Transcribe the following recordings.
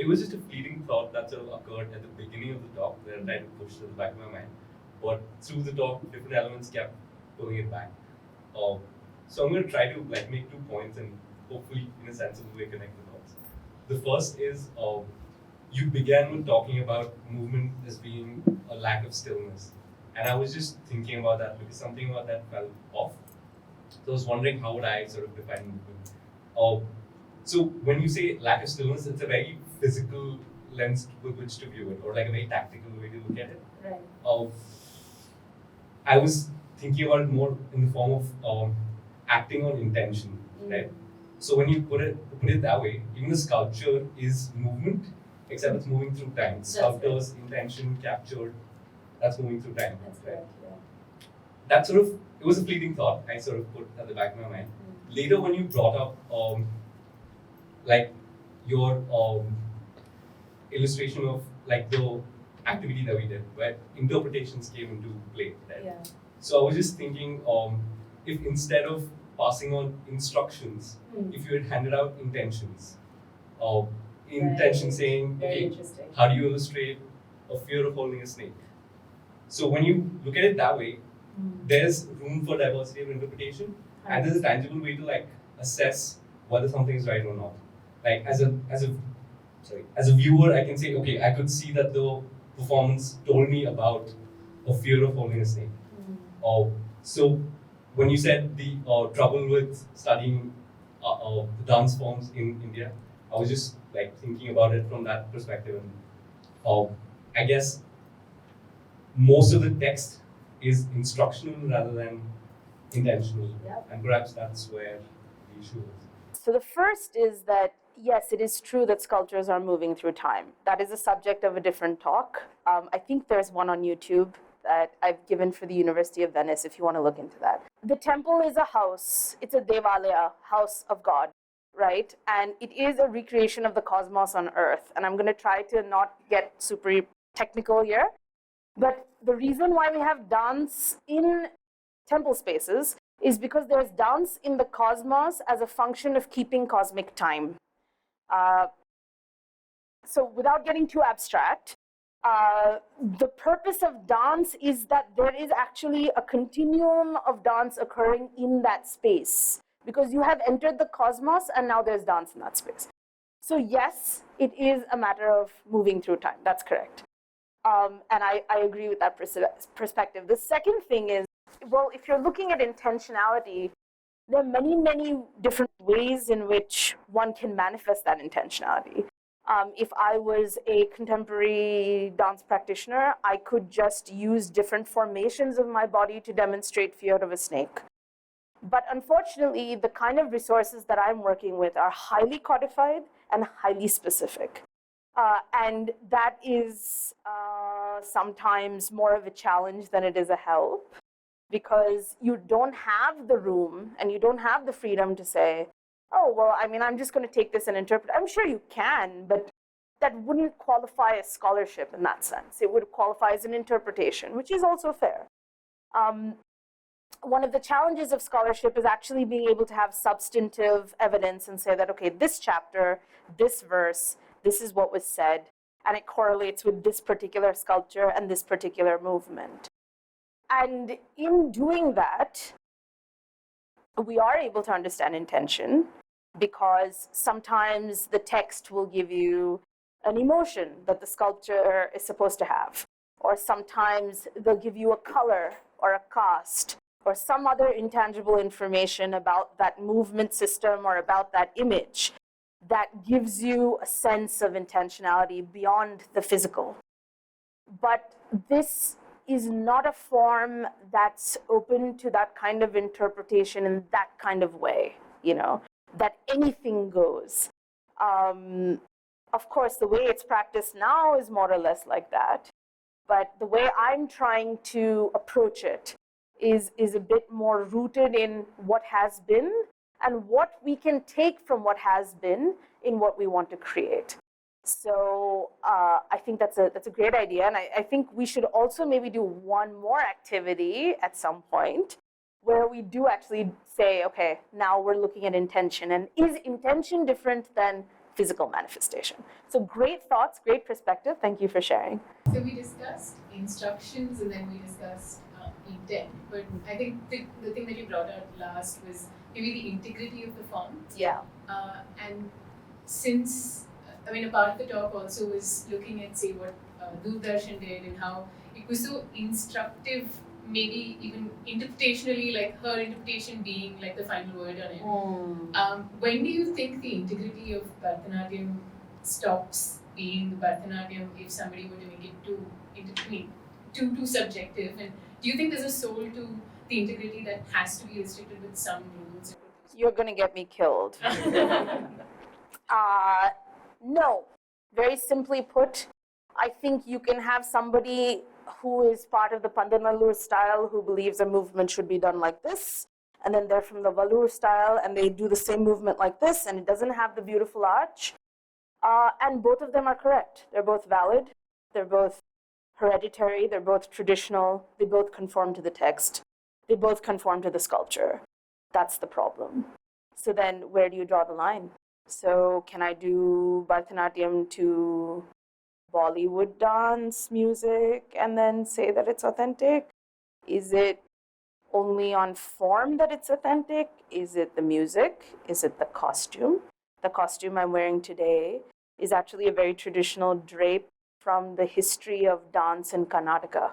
it was just a fleeting thought that sort of occurred at the beginning of the talk that I tried to push to the back of my mind. But through the talk, different elements kept pulling it back. So I'm going to try to make 2 points and hopefully in a sensible way connect the dots. The first is you began with talking about movement as being a lack of stillness. And I was just thinking about that because something about that fell off. So I was wondering how would I sort of define movement. So when you say lack of stillness, it's a very physical lens with which to view it, or like a very tactical way to look at it. Right. I was thinking about it more in the form of acting on intention, right? So when you put it that way, even the sculpture is movement, except it's moving through time. Sculptor's intention captured, that's moving through time. That's right. Yeah. That sort of, it was a fleeting thought I sort of put at the back of my mind. Later when you brought up like your illustration of like the activity that we did, where interpretations came into play, right? Yeah. So I was just thinking, if instead of passing on instructions, if you had handed out intentions, intention Right. saying, Very okay, interesting. how do you illustrate a fear of holding a snake? So when you look at it that way, there's room for diversity of interpretation, and there's a tangible way to like assess whether something is right or not. Like as a viewer, I can say, okay, I could see that the performance told me about a fear of holding a snake. So when you said the trouble with studying the dance forms in India, I was just like thinking about it from that perspective, and I guess most of the text is instructional rather than intentional, and perhaps that's where the issue is. So the first is that, yes, it is true that sculptures are moving through time. That is a subject of a different talk. I think there's one on YouTube that I've given for the University of Venice, if you want to look into that. The temple is a house. It's a devalaya, house of God, right? And it is a recreation of the cosmos on Earth. And I'm going to try to not get super technical here. But the reason why we have dance in temple spaces is because there's dance in the cosmos as a function of keeping cosmic time. So without getting too abstract, the purpose of dance is that there is actually a continuum of dance occurring in that space, because you have entered the cosmos and now there's dance in that space. So yes, it is a matter of moving through time. That's correct. And I agree with that perspective. The second thing is, well, if you're looking at intentionality, there are many, many different ways in which one can manifest that intentionality. If I was a contemporary dance practitioner, I could just use different formations of my body to demonstrate fear of a snake. But unfortunately, the kind of resources that I'm working with are highly codified and highly specific. And that is sometimes more of a challenge than it is a help, because you don't have the room and you don't have the freedom to say, oh, well, I mean, I'm just going to take this and interpret. I'm sure you can, but that wouldn't qualify as scholarship in that sense. It would qualify as an interpretation, which is also fair. One of the challenges of scholarship is actually being able to have substantive evidence and say that, okay, this chapter, this verse, this is what was said, and it correlates with this particular sculpture and this particular movement. And in doing that, we are able to understand intention, because sometimes the text will give you an emotion that the sculpture is supposed to have, or sometimes they'll give you a color or a cast or some other intangible information about that movement system or about that image that gives you a sense of intentionality beyond the physical. But this is not a form that's open to that kind of interpretation in that kind of way, you know, that anything goes. Of course, the way it's practiced now is more or less like that. But the way I'm trying to approach it is a bit more rooted in what has been and what we can take from what has been in what we want to create. So I think that's a great idea, and I think we should also maybe do one more activity at some point where we do actually say, okay, now we're looking at intention, and is intention different than physical manifestation. So great thoughts, great perspective. Thank you for sharing. So we discussed instructions and then we discussed intent. But I think the thing that you brought out last was maybe the integrity of the form. Yeah. And since, a part of the talk also was looking at, say, what Doordarshan did and how it was so instructive, maybe even interpretationally, like her interpretation being like the final word on it. When do you think the integrity of Bharatanatyam stops being Bharatanatyam if somebody were to make it too subjective? And do you think there's a soul to the integrity that has to be restricted with some rules? You're going to get me killed. No. Very simply put, I think you can have somebody who is part of the Pandanallur style who believes a movement should be done like this, and then they're from the Vallur style and they do the same movement like this, and it doesn't have the beautiful arch. And both of them are correct. They're both valid. They're both hereditary. They're both traditional. They both conform to the text. They both conform to the sculpture. That's the problem. So then where do you draw the line? So can I do Bharatanatyam to Bollywood dance music and then say that it's authentic? Is it only on form that it's authentic? Is it the music? Is it the costume? The costume I'm wearing today is actually a very traditional drape from the history of dance in Karnataka.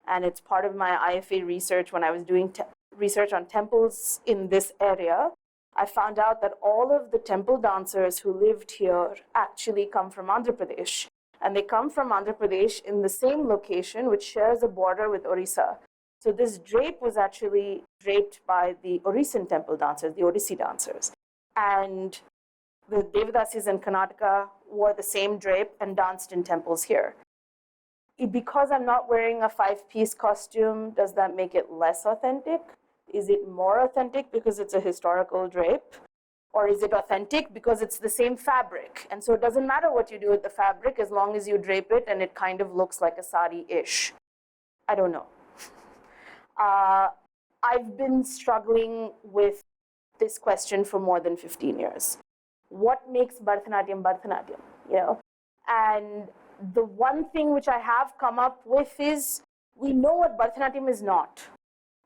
And it's part of my IFA research. When I was doing research on temples in this area, I found out that all of the temple dancers who lived here actually come from Andhra Pradesh. And they come from Andhra Pradesh in the same location, which shares a border with Orissa. So this drape was actually draped by the Orissan temple dancers, the Odissi dancers. And the Devadasis in Karnataka wore the same drape and danced in temples here. Because I'm not wearing a 5-piece costume, does that make it less authentic? Is it more authentic because it's a historical drape? Or is it authentic because it's the same fabric? And so it doesn't matter what you do with the fabric as long as you drape it and it kind of looks like a sari-ish. I don't know. I've been struggling with this question for more than 15 years. What makes Bharatanatyam Bharatanatyam? And the one thing which I have come up with is we know what Bharatanatyam is not,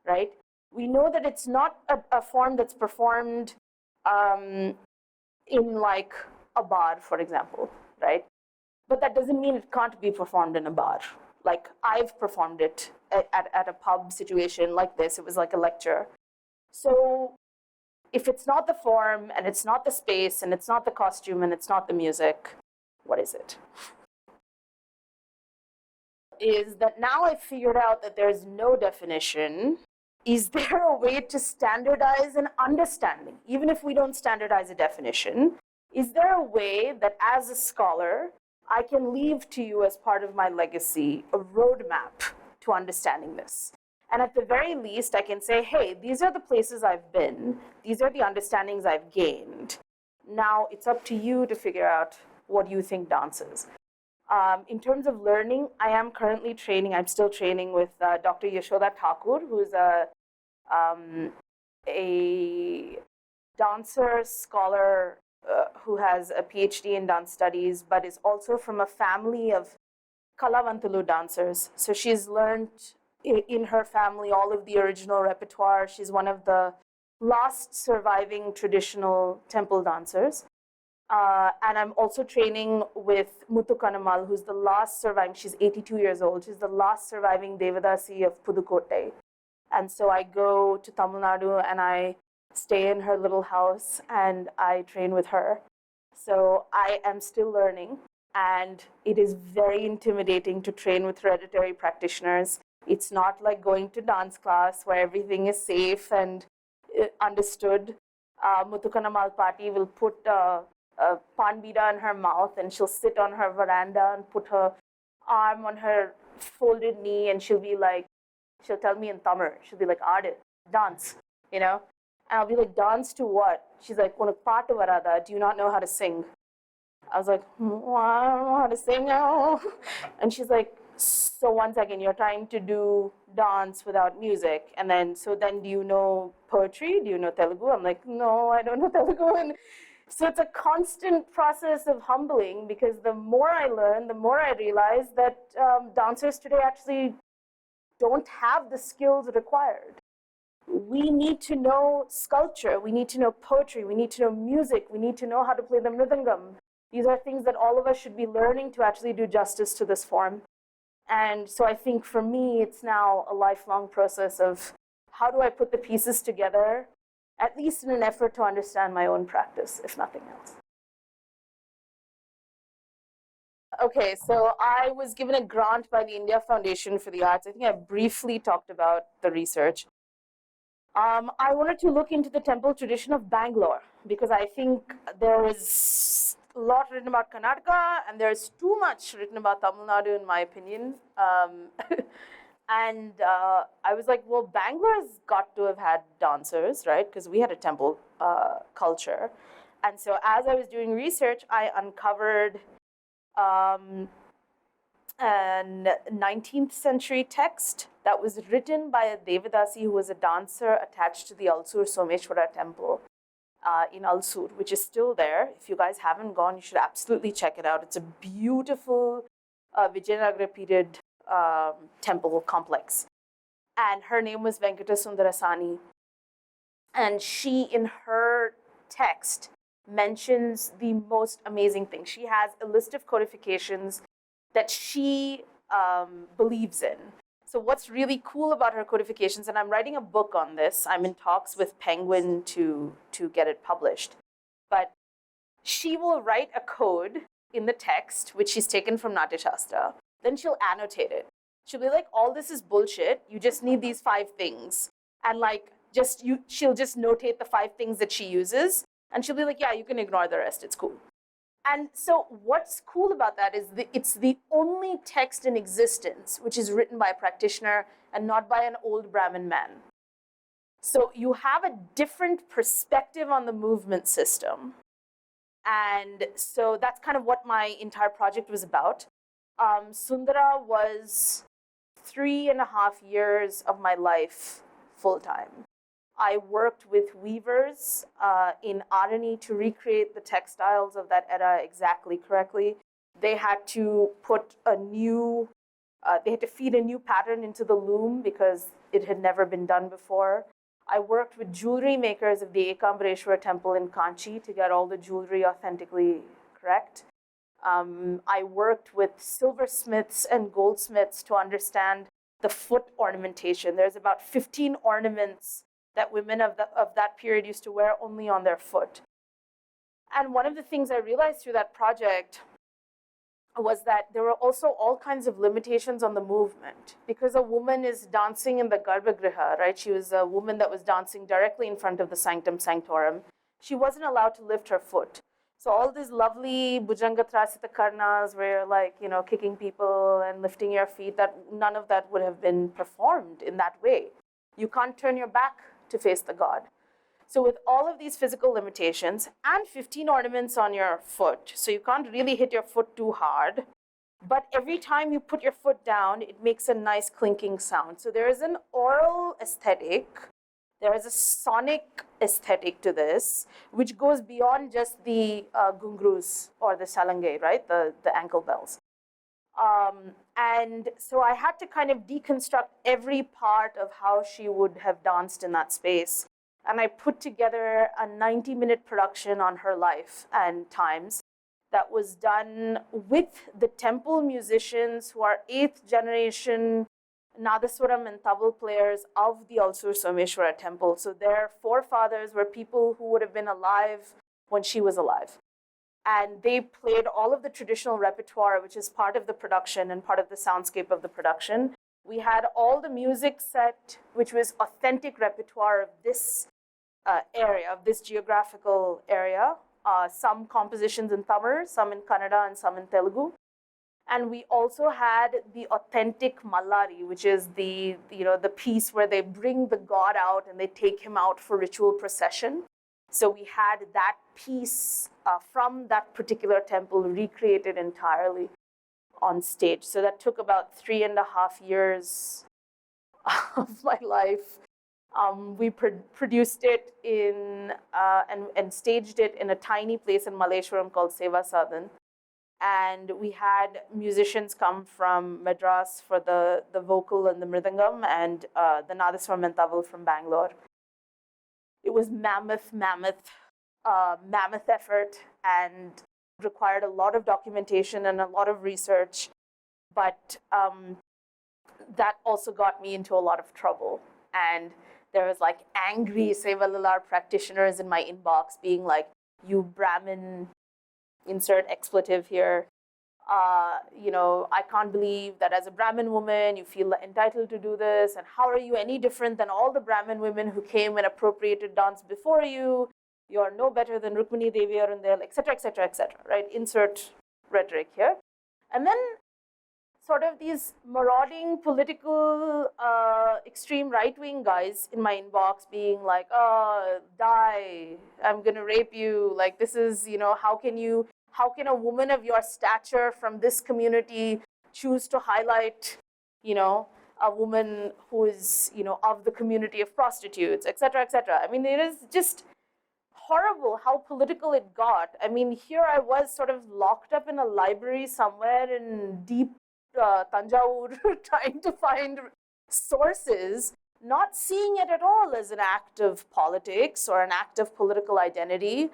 right? We know that it's not a form that's performed in like a bar, for example, right? But that doesn't mean it can't be performed in a bar. Like I've performed it at a pub situation like this. It was like a lecture. So if it's not the form and it's not the space and it's not the costume and it's not the music, what is it? Is that now I've figured out that there's no definition. Is there a way to standardize an understanding? Even if we don't standardize a definition, is there a way that as a scholar, I can leave to you as part of my legacy a roadmap to understanding this? And at the very least, I can say, hey, these are the places I've been. These are the understandings I've gained. Now it's up to you to figure out what you think dance is. In terms of learning, I am currently training. I'm still training with Dr. Yashoda Thakur, who's a dancer, scholar who has a PhD in dance studies, but is also from a family of Kalavantulu dancers. So she's learned in her family all of the original repertoire. She's one of the last surviving traditional temple dancers. And I'm also training with Muthu Kanamal, who's the last surviving, she's 82 years old. She's the last surviving Devadasi of Pudukkottai. And so I go to Tamil Nadu and I stay in her little house and I train with her. So I am still learning, and it is very intimidating to train with hereditary practitioners. It's not like going to dance class where everything is safe and understood. Muthu Kanamal Pati will put a pan bida in her mouth and she'll sit on her veranda and put her arm on her folded knee and she'll tell me in Tamil, she'll be like, Aadu, dance, And I'll be like, dance to what? She's like, Unak paatu varada, do you not know how to sing? I was like, well, I don't know how to sing now. And she's like, so one second, you're trying to do dance without music. And then do you know poetry? Do you know Telugu? I'm like, no, I don't know Telugu. And So it's a constant process of humbling, because the more I learn, the more I realize that dancers today actually don't have the skills required. We need to know sculpture, we need to know poetry, we need to know music, we need to know how to play the mridangam. These are things that all of us should be learning to actually do justice to this form. And so I think for me, it's now a lifelong process of how do I put the pieces together, at least in an effort to understand my own practice, if nothing else. Okay, so I was given a grant by the India Foundation for the Arts. I think I briefly talked about the research. I wanted to look into the temple tradition of Bangalore, because I think there is a lot written about Karnataka and there's too much written about Tamil Nadu, in my opinion. And I was like, well, Bangalore's got to have had dancers, right? Because we had a temple culture. And so as I was doing research, I uncovered an 19th century text that was written by a Devadasi who was a dancer attached to the Alsur Someshwara temple in Alsur, which is still there. If you guys haven't gone, you should absolutely check it out. It's a beautiful Vijayanagara period temple complex. And her name was Venkata Sundarasani. And she, in her text, mentions the most amazing thing. She has a list of codifications that she believes in. So what's really cool about her codifications, and I'm writing a book on this, I'm in talks with Penguin to get it published, but she will write a code in the text, which she's taken from Natya Shastra, then she'll annotate it. She'll be like, all this is bullshit, you just need these 5 things. And like, she'll just notate the 5 things that she uses, and she'll be like, yeah, you can ignore the rest, it's cool. And so what's cool about that is it's the only text in existence which is written by a practitioner and not by an old Brahmin man. So you have a different perspective on the movement system. And so that's kind of what my entire project was about. Sundara was 3.5 years of my life full-time. I worked with weavers in Arani to recreate the textiles of that era exactly correctly. They had to put they had to feed a new pattern into the loom because it had never been done before. I worked with jewelry makers of the Ekambareshwara temple in Kanchi to get all the jewelry authentically correct. I worked with silversmiths and goldsmiths to understand the foot ornamentation. There's about 15 ornaments that women of that period used to wear only on their foot. And one of the things I realized through that project was that there were also all kinds of limitations on the movement. Because a woman is dancing in the Garbhagriha, right? She was a woman that was dancing directly in front of the Sanctum Sanctorum. She wasn't allowed to lift her foot. So all these lovely Bhujanga Trasita Karnas where you're like, kicking people and lifting your feet, that none of that would have been performed in that way. You can't turn your back to face the god. So with all of these physical limitations and 15 ornaments on your foot, so you can't really hit your foot too hard, but every time you put your foot down, it makes a nice clinking sound. So there is an oral aesthetic, there is a sonic aesthetic to this, which goes beyond just the gungrus or the salange, right, the ankle bells. And so I had to kind of deconstruct every part of how she would have danced in that space. And I put together a 90-minute production on her life and times that was done with the temple musicians who are 8th generation Nadaswaram and tabla players of the Alsur Someshwara temple. So their forefathers were people who would have been alive when she was alive. And they played all of the traditional repertoire, which is part of the production and part of the soundscape of the production. We had all the music set, which was authentic repertoire of this area, of this geographical area. Some compositions in Tamil, some in Kannada, and some in Telugu. And we also had the authentic Mallari, which is the piece where they bring the god out and they take him out for ritual procession. So we had that piece from that particular temple recreated entirely on stage. So that took about 3.5 years of my life We produced it in and staged it in a tiny place in Malleshwaram called Seva Sadhan. And we had musicians come from Madras for the vocal and the mridangam, and the Nadaswaram and Taval from Bangalore. It was mammoth effort and required a lot of documentation and a lot of research, but that also got me into a lot of trouble. And there was like angry Seva Lilar practitioners in my inbox being like, you Brahmin, insert expletive here. I can't believe that as a Brahmin woman, you feel entitled to do this. And how are you any different than all the Brahmin women who came and appropriated dance before you? You're no better than Rukmini Devi Arundel, etc., etc., etc., right? Insert rhetoric here. And then sort of these marauding political extreme right-wing guys in my inbox being like, oh, die, I'm gonna rape you. Like, this is, how can a woman of your stature from this community choose to highlight, a woman who is, of the community of prostitutes, etc., etc. I mean, it is just horrible how political it got. I mean, here I was sort of locked up in a library somewhere in deep Tanjavur trying to find sources, not seeing it at all as an act of politics or an act of political identity.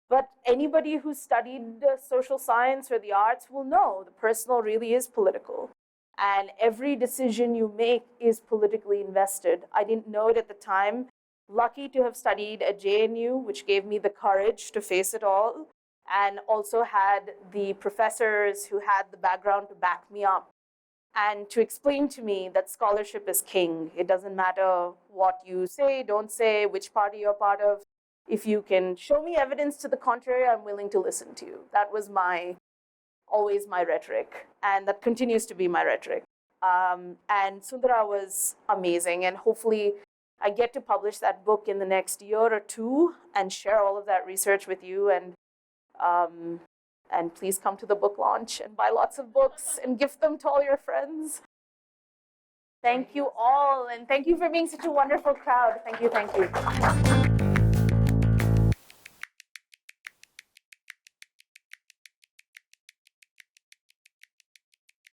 But anybody who studied social science or the arts will know the personal really is political. And every decision you make is politically invested. I didn't know it at the time. Lucky to have studied at JNU, which gave me the courage to face it all, and also had the professors who had the background to back me up and to explain to me that scholarship is king. It doesn't matter what you say, don't say, which party you're part of. If you can show me evidence to the contrary, I'm willing to listen to you. That was always my rhetoric, and that continues to be my rhetoric. And Sundara was amazing, and hopefully I get to publish that book in the next year or two and share all of that research with you. And please come to the book launch and buy lots of books and gift them to all your friends. Thank you all, and thank you for being such a wonderful crowd. Thank you, thank you.